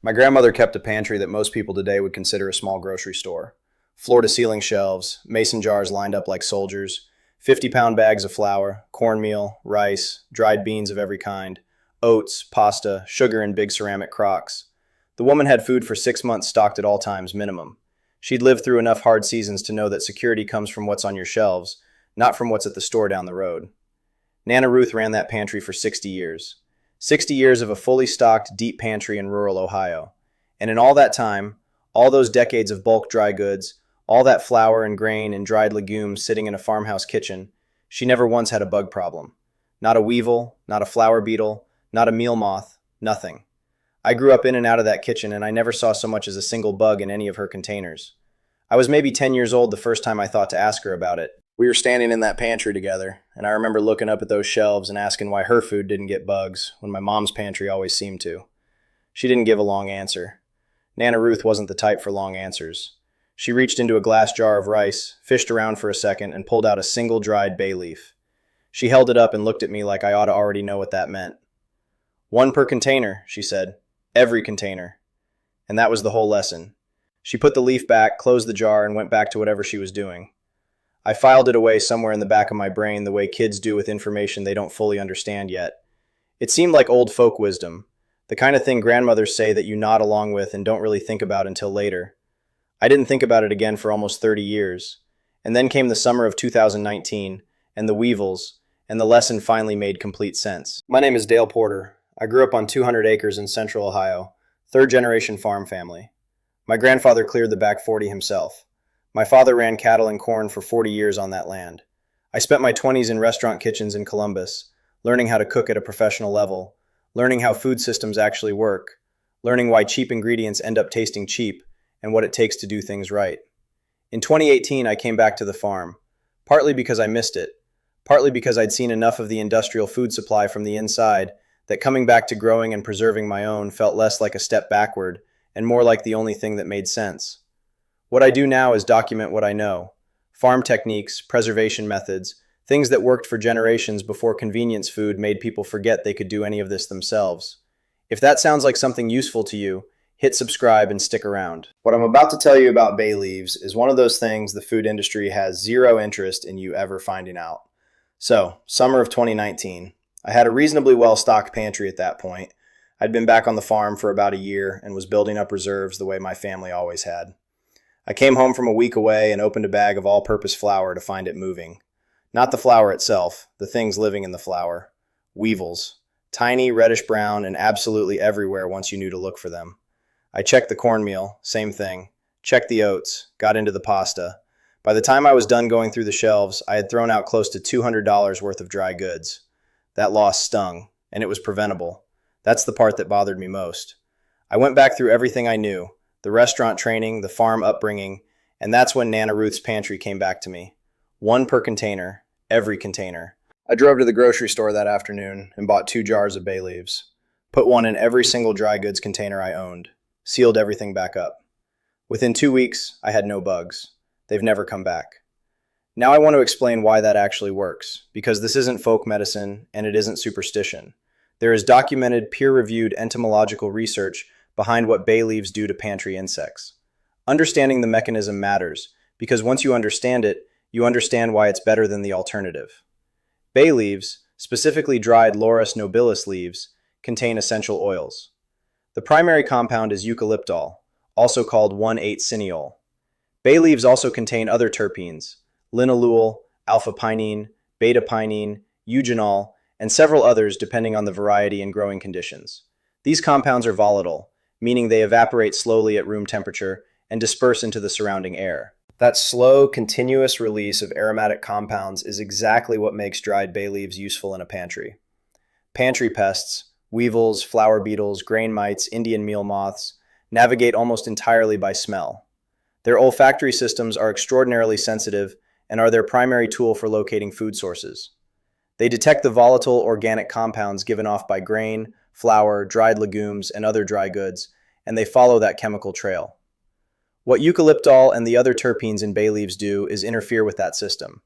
My grandmother kept a pantry that most people today would consider a small grocery store. Floor-to-ceiling shelves, mason jars lined up like soldiers, 50-pound bags of flour, cornmeal, rice, dried beans of every kind, oats, pasta, sugar in big ceramic crocks. The woman had food for 6 months stocked at all times minimum. She'd lived through enough hard seasons to know that security comes from what's on your shelves, not from what's at the store down the road. Nana Ruth ran that pantry for 60 years. 60 years of a fully stocked, deep pantry in rural Ohio. And in all that time, all those decades of bulk dry goods, all that flour and grain and dried legumes sitting in a farmhouse kitchen, she never once had a bug problem. Not a weevil, not a flower beetle, not a meal moth, nothing. I grew up in and out of that kitchen, and I never saw so much as a single bug in any of her containers. I was maybe 10 years old the first time I thought to ask her about it. We were standing in that pantry together, and I remember looking up at those shelves and asking why her food didn't get bugs when my mom's pantry always seemed to. She didn't give a long answer. Nana Ruth wasn't the type for long answers. She reached into a glass jar of rice, fished around for a second, and pulled out a single dried bay leaf. She held it up and looked at me like I ought to already know what that meant. "One per container," she said. "Every container." And that was the whole lesson. She put the leaf back, closed the jar, and went back to whatever she was doing. I filed it away somewhere in the back of my brain the way kids do with information they don't fully understand yet. It seemed like old folk wisdom, the kind of thing grandmothers say that you nod along with and don't really think about until later. I didn't think about it again for almost 30 years. And then came the summer of 2019, and the weevils, and the lesson finally made complete sense. My name is Dale Porter. I grew up on 200 acres in central Ohio, third-generation farm family. My grandfather cleared the back 40 himself. My father ran cattle and corn for 40 years on that land. I spent my 20s in restaurant kitchens in Columbus, learning how to cook at a professional level, learning how food systems actually work, learning why cheap ingredients end up tasting cheap, and what it takes to do things right. In 2018, I came back to the farm, partly because I missed it, partly because I'd seen enough of the industrial food supply from the inside that coming back to growing and preserving my own felt less like a step backward and more like the only thing that made sense. What I do now is document what I know: farm techniques, preservation methods, things that worked for generations before convenience food made people forget they could do any of this themselves. If that sounds like something useful to you, hit subscribe and stick around. What I'm about to tell you about bay leaves is one of those things the food industry has zero interest in you ever finding out. So, summer of 2019. I had a reasonably well-stocked pantry at that point. I'd been back on the farm for about a year and was building up reserves the way my family always had. I came home from a week away and opened a bag of all-purpose flour to find it moving. Not the flour itself, the things living in the flour. Weevils. Tiny, reddish-brown, and absolutely everywhere once you knew to look for them. I checked the cornmeal, same thing. Checked the oats, got into the pasta. By the time I was done going through the shelves, I had thrown out close to $200 worth of dry goods. That loss stung, and it was preventable. That's the part that bothered me most. I went back through everything I knew, the restaurant training, the farm upbringing, and that's when Nana Ruth's pantry came back to me. One per container, every container. I drove to the grocery store that afternoon and bought 2 jars of bay leaves. Put one in every single dry goods container I owned. Sealed everything back up. Within 2 weeks, I had no bugs. They've never come back. Now I want to explain why that actually works, because this isn't folk medicine and it isn't superstition. There is documented, peer-reviewed entomological research behind what bay leaves do to pantry insects. Understanding the mechanism matters, because once you understand it, you understand why it's better than the alternative. Bay leaves, specifically dried Laurus nobilis leaves, contain essential oils. The primary compound is eucalyptol, also called 1,8-cineol. Bay leaves also contain other terpenes: linalool, alpha-pinene, beta-pinene, eugenol, and several others depending on the variety and growing conditions. These compounds are volatile, meaning they evaporate slowly at room temperature and disperse into the surrounding air. That slow, continuous release of aromatic compounds is exactly what makes dried bay leaves useful in a pantry. Pantry pests, weevils, flower beetles, grain mites, Indian meal moths, navigate almost entirely by smell. Their olfactory systems are extraordinarily sensitive and are their primary tool for locating food sources. They detect the volatile organic compounds given off by grain, flour, dried legumes, and other dry goods, and they follow that chemical trail. What eucalyptol and the other terpenes in bay leaves do is interfere with that system.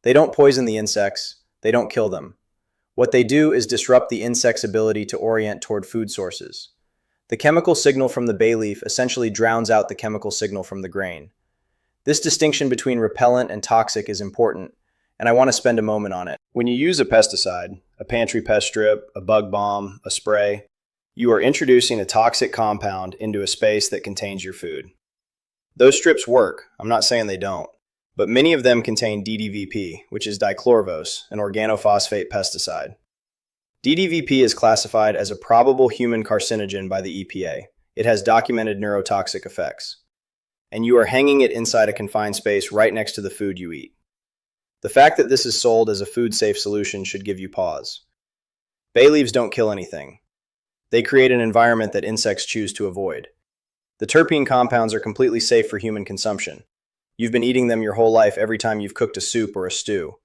They don't poison the insects, they don't kill them. What they do is disrupt the insect's ability to orient toward food sources. The chemical signal from the bay leaf essentially drowns out the chemical signal from the grain. This distinction between repellent and toxic is important, and I want to spend a moment on it. When you use a pesticide, a pantry pest strip, a bug bomb, a spray, you are introducing a toxic compound into a space that contains your food. Those strips work, I'm not saying they don't, but many of them contain DDVP, which is dichlorvose, an organophosphate pesticide. DDVP is classified as a probable human carcinogen by the EPA. It has documented neurotoxic effects. And you are hanging it inside a confined space right next to the food you eat. The fact that this is sold as a food-safe solution should give you pause. Bay leaves don't kill anything. They create an environment that insects choose to avoid. The terpene compounds are completely safe for human consumption. You've been eating them your whole life every time you've cooked a soup or a stew.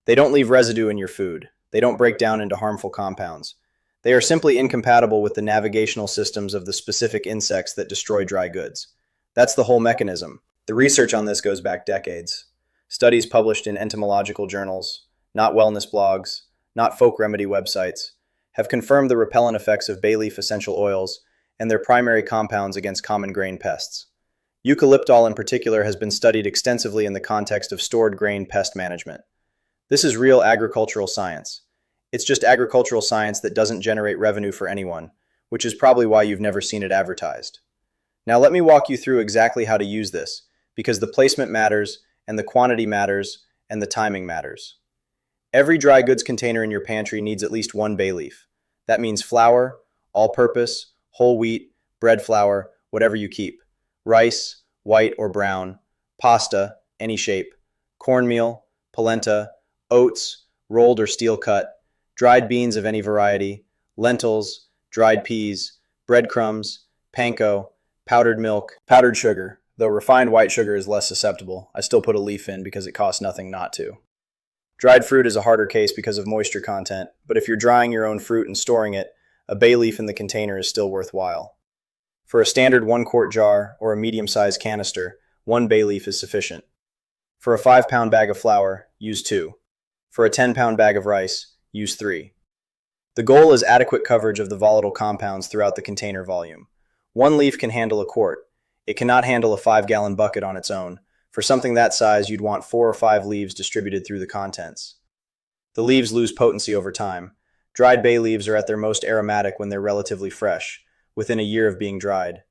They don't leave residue in your food. They don't break down into harmful compounds. They are simply incompatible with the navigational systems of the specific insects that destroy dry goods. That's the whole mechanism. The research on this goes back decades. Studies published in entomological journals, not wellness blogs, not folk remedy websites, have confirmed the repellent effects of bay leaf essential oils and their primary compounds against common grain pests. Eucalyptol in particular has been studied extensively in the context of stored grain pest management. This is real agricultural science. It's just agricultural science that doesn't generate revenue for anyone, which is probably why you've never seen it advertised. Now let me walk you through exactly how to use this, because the placement matters, and the quantity matters, and the timing matters. Every dry goods container in your pantry needs at least one bay leaf. That means flour, all-purpose, whole wheat, bread flour, whatever you keep, rice, white or brown, pasta, any shape, cornmeal, polenta, oats, rolled or steel cut, dried beans of any variety, lentils, dried peas, breadcrumbs, panko, powdered milk, powdered sugar. Though refined white sugar is less susceptible, I still put a leaf in because it costs nothing not to. Dried fruit is a harder case because of moisture content, but if you're drying your own fruit and storing it, a bay leaf in the container is still worthwhile. For a standard 1-quart jar or a medium-sized canister, 1 bay leaf is sufficient. For a 5-pound bag of flour, use 2. For a 10-pound bag of rice, use 3. The goal is adequate coverage of the volatile compounds throughout the container volume. 1 leaf can handle a quart. It cannot handle a 5-gallon bucket on its own. For something that size, you'd want 4 or 5 leaves distributed through the contents. The leaves lose potency over time. Dried bay leaves are at their most aromatic when they're relatively fresh, within a year of being dried.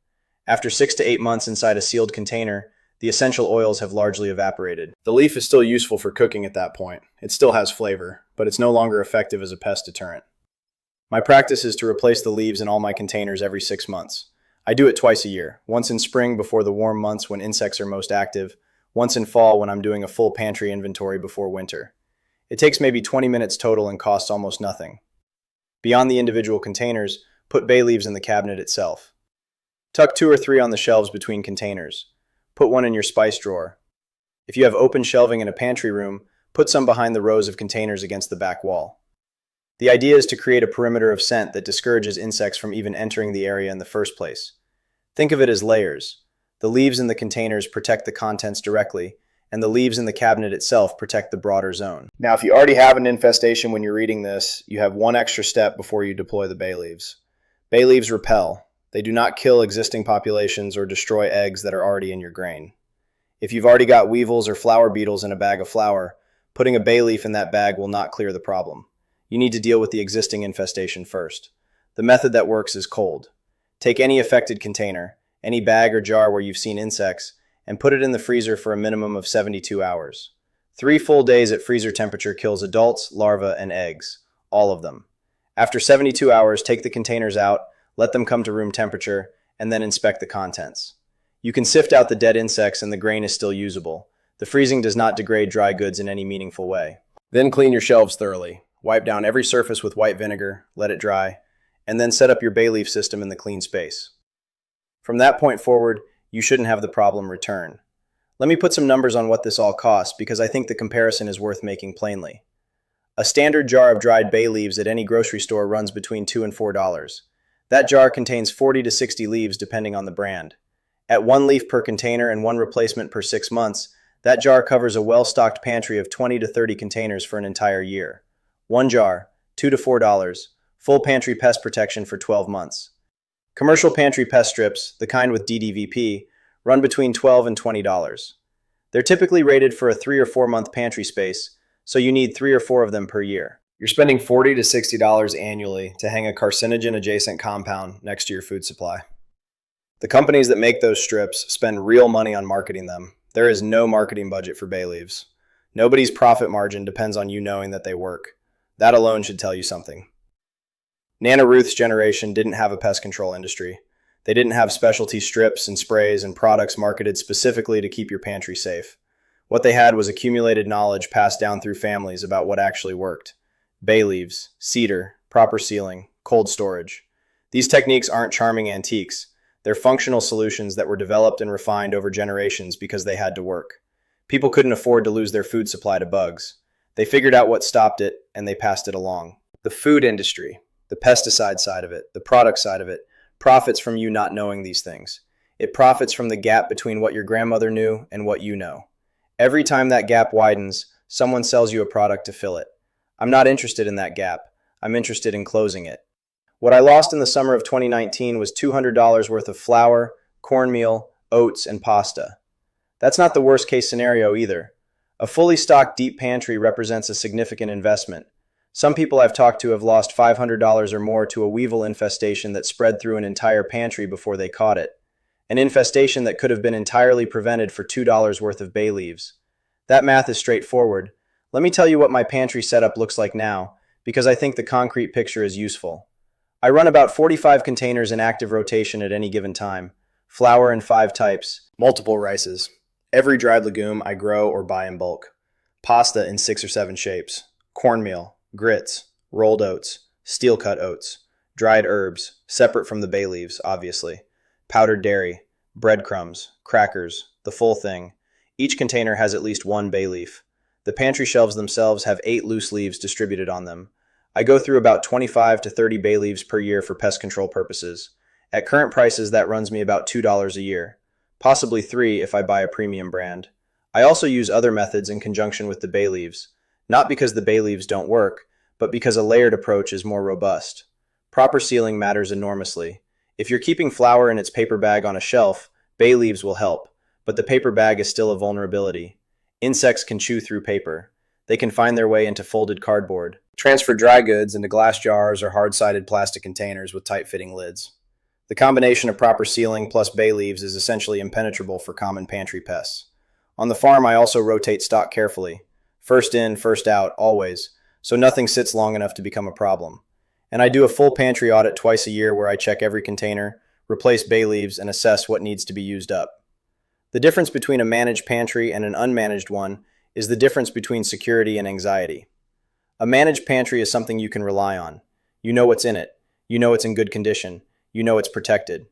After 6 to 8 months inside a sealed container, the essential oils have largely evaporated. The leaf is still useful for cooking at that point. It still has flavor, but it's no longer effective as a pest deterrent. My practice is to replace the leaves in all my containers every 6 months. I do it twice a year, once in spring before the warm months when insects are most active, once in fall when I'm doing a full pantry inventory before winter. It takes maybe 20 minutes total and costs almost nothing. Beyond the individual containers, put bay leaves in the cabinet itself. Tuck 2 or 3 on the shelves between containers. Put 1 in your spice drawer. If you have open shelving in a pantry room, put some behind the rows of containers against the back wall. The idea is to create a perimeter of scent that discourages insects from even entering the area in the first place. Think of it as layers. The leaves in the containers protect the contents directly, and the leaves in the cabinet itself protect the broader zone. Now, if you already have an infestation when you're reading this, you have one extra step before you deploy the bay leaves. Bay leaves repel. They do not kill existing populations or destroy eggs that are already in your grain. If you've already got weevils or flour beetles in a bag of flour, putting a bay leaf in that bag will not clear the problem. You need to deal with the existing infestation first. The method that works is cold. Take any affected container, any bag or jar where you've seen insects, and put it in the freezer for a minimum of 72 hours. 3 full days at freezer temperature kills adults, larvae, and eggs. All of them. After 72 hours, take the containers out, let them come to room temperature, and then inspect the contents. You can sift out the dead insects and the grain is still usable. The freezing does not degrade dry goods in any meaningful way. Then clean your shelves thoroughly. Wipe down every surface with white vinegar, let it dry, and then set up your bay leaf system in the clean space. From that point forward, you shouldn't have the problem return. Let me put some numbers on what this all costs because I think the comparison is worth making plainly. A standard jar of dried bay leaves at any grocery store runs between $2 and $4. That jar contains 40 to 60 leaves depending on the brand. At 1 leaf per container and 1 replacement per 6 months, that jar covers a well-stocked pantry of 20 to 30 containers for an entire year. 1 jar, $2 to $4, full pantry pest protection for 12 months. Commercial pantry pest strips, the kind with DDVP, run between $12 and $20. They're typically rated for a 3 or 4 month pantry space, so you need 3 or 4 of them per year. You're spending $40 to $60 annually to hang a carcinogen adjacent compound next to your food supply. The companies that make those strips spend real money on marketing them. There is no marketing budget for bay leaves. Nobody's profit margin depends on you knowing that they work. That alone should tell you something. Nana Ruth's generation didn't have a pest control industry. They didn't have specialty strips and sprays and products marketed specifically to keep your pantry safe. What they had was accumulated knowledge passed down through families about what actually worked. Bay leaves, cedar, proper sealing, cold storage. These techniques aren't charming antiques. They're functional solutions that were developed and refined over generations because they had to work. People couldn't afford to lose their food supply to bugs. They figured out what stopped it, and they passed it along. The food industry, the pesticide side of it, the product side of it, profits from you not knowing these things. It profits from the gap between what your grandmother knew and what you know. Every time that gap widens, someone sells you a product to fill it. I'm not interested in that gap. I'm interested in closing it. What I lost in the summer of 2019 was $200 worth of flour, cornmeal, oats, and pasta. That's not the worst case scenario either. A fully stocked deep pantry represents a significant investment. Some people I've talked to have lost $500 or more to a weevil infestation that spread through an entire pantry before they caught it. An infestation that could have been entirely prevented for $2 worth of bay leaves. That math is straightforward. Let me tell you what my pantry setup looks like now, because I think the concrete picture is useful. I run about 45 containers in active rotation at any given time. Flour in 5 types, multiple rices. Every dried legume I grow or buy in bulk. Pasta in 6 or 7 shapes. Cornmeal, grits, rolled oats, steel-cut oats, dried herbs, separate from the bay leaves, obviously, powdered dairy, breadcrumbs, crackers, the full thing. Each container has at least 1 bay leaf. The pantry shelves themselves have 8 loose leaves distributed on them. I go through about 25 to 30 bay leaves per year for pest control purposes. At current prices, that runs me about $2 a year. Possibly $3 if I buy a premium brand. I also use other methods in conjunction with the bay leaves. Not because the bay leaves don't work, but because a layered approach is more robust. Proper sealing matters enormously. If you're keeping flour in its paper bag on a shelf, bay leaves will help, but the paper bag is still a vulnerability. Insects can chew through paper. They can find their way into folded cardboard. Transfer dry goods into glass jars or hard-sided plastic containers with tight-fitting lids. The combination of proper sealing plus bay leaves is essentially impenetrable for common pantry pests. On the farm, I also rotate stock carefully. First in, first out, always, so nothing sits long enough to become a problem. And I do a full pantry audit twice a year where I check every container, replace bay leaves, and assess what needs to be used up. The difference between a managed pantry and an unmanaged one is the difference between security and anxiety. A managed pantry is something you can rely on. You know what's in it. You know it's in good condition. You know it's protected.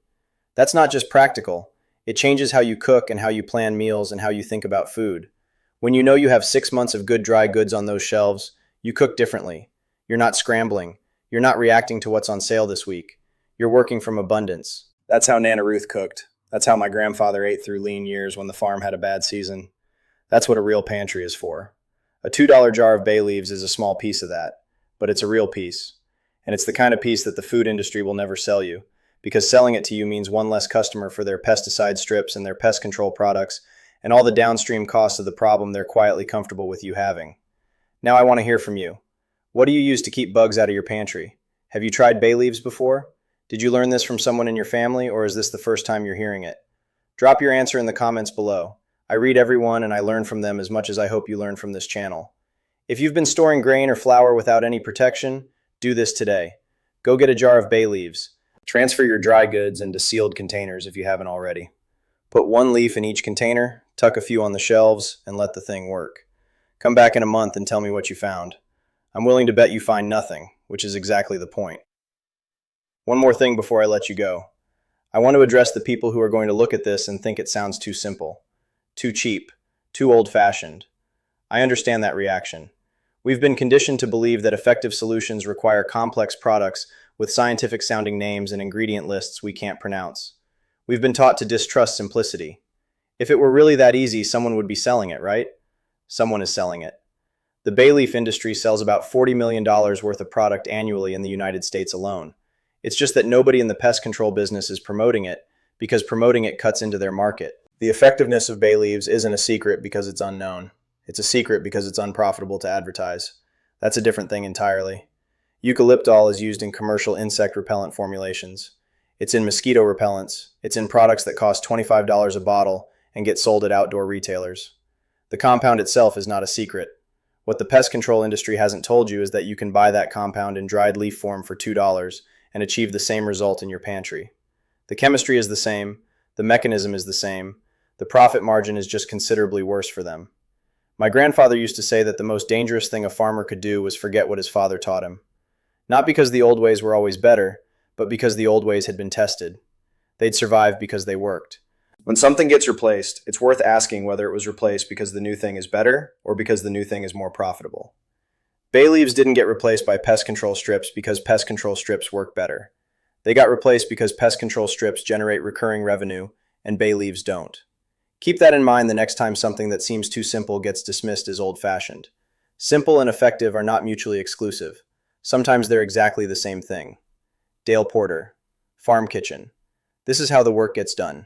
That's not just practical. It changes how you cook and how you plan meals and how you think about food. When you know you have 6 months of good dry goods on those shelves, you cook differently. You're not scrambling. You're not reacting to what's on sale this week. You're working from abundance. That's how Nana Ruth cooked. That's how my grandfather ate through lean years when the farm had a bad season. That's what a real pantry is for. A $2 jar of bay leaves is a small piece of that, but it's a real piece. And it's the kind of piece that the food industry will never sell you, because selling it to you means one less customer for their pesticide strips and their pest control products and all the downstream costs of the problem they're quietly comfortable with you having. Now I want to hear from you. What do you use to keep bugs out of your pantry? Have you tried bay leaves before? Did you learn this from someone in your family, or is this the first time you're hearing it? Drop your answer in the comments below. I read everyone and I learn from them as much as I hope you learn from this channel. If you've been storing grain or flour without any protection, do this today. Go get a jar of bay leaves. Transfer your dry goods into sealed containers if you haven't already. Put 1 leaf in each container, tuck a few on the shelves, and let the thing work. Come back in a month and tell me what you found. I'm willing to bet you find nothing, which is exactly the point. One more thing before I let you go. I want to address the people who are going to look at this and think it sounds too simple, too cheap, too old-fashioned. I understand that reaction. We've been conditioned to believe that effective solutions require complex products with scientific-sounding names and ingredient lists we can't pronounce. We've been taught to distrust simplicity. If it were really that easy, someone would be selling it, right? Someone is selling it. The bay leaf industry sells about $40 million worth of product annually in the United States alone. It's just that nobody in the pest control business is promoting it because promoting it cuts into their market. The effectiveness of bay leaves isn't a secret because it's unknown. It's a secret because it's unprofitable to advertise. That's a different thing entirely. Eucalyptol is used in commercial insect repellent formulations. It's in mosquito repellents. It's in products that cost $25 a bottle and get sold at outdoor retailers. The compound itself is not a secret. What the pest control industry hasn't told you is that you can buy that compound in dried leaf form for $2 and achieve the same result in your pantry. The chemistry is the same, the mechanism is the same, the profit margin is just considerably worse for them. My grandfather used to say that the most dangerous thing a farmer could do was forget what his father taught him. Not because the old ways were always better, but because the old ways had been tested. They'd survive because they worked. When something gets replaced, it's worth asking whether it was replaced because the new thing is better or because the new thing is more profitable. Bay leaves didn't get replaced by pest control strips because pest control strips work better. They got replaced because pest control strips generate recurring revenue and bay leaves don't. Keep that in mind the next time something that seems too simple gets dismissed as old-fashioned. Simple and effective are not mutually exclusive. Sometimes they're exactly the same thing. Dale Porter, Farm Kitchen. This is how the work gets done.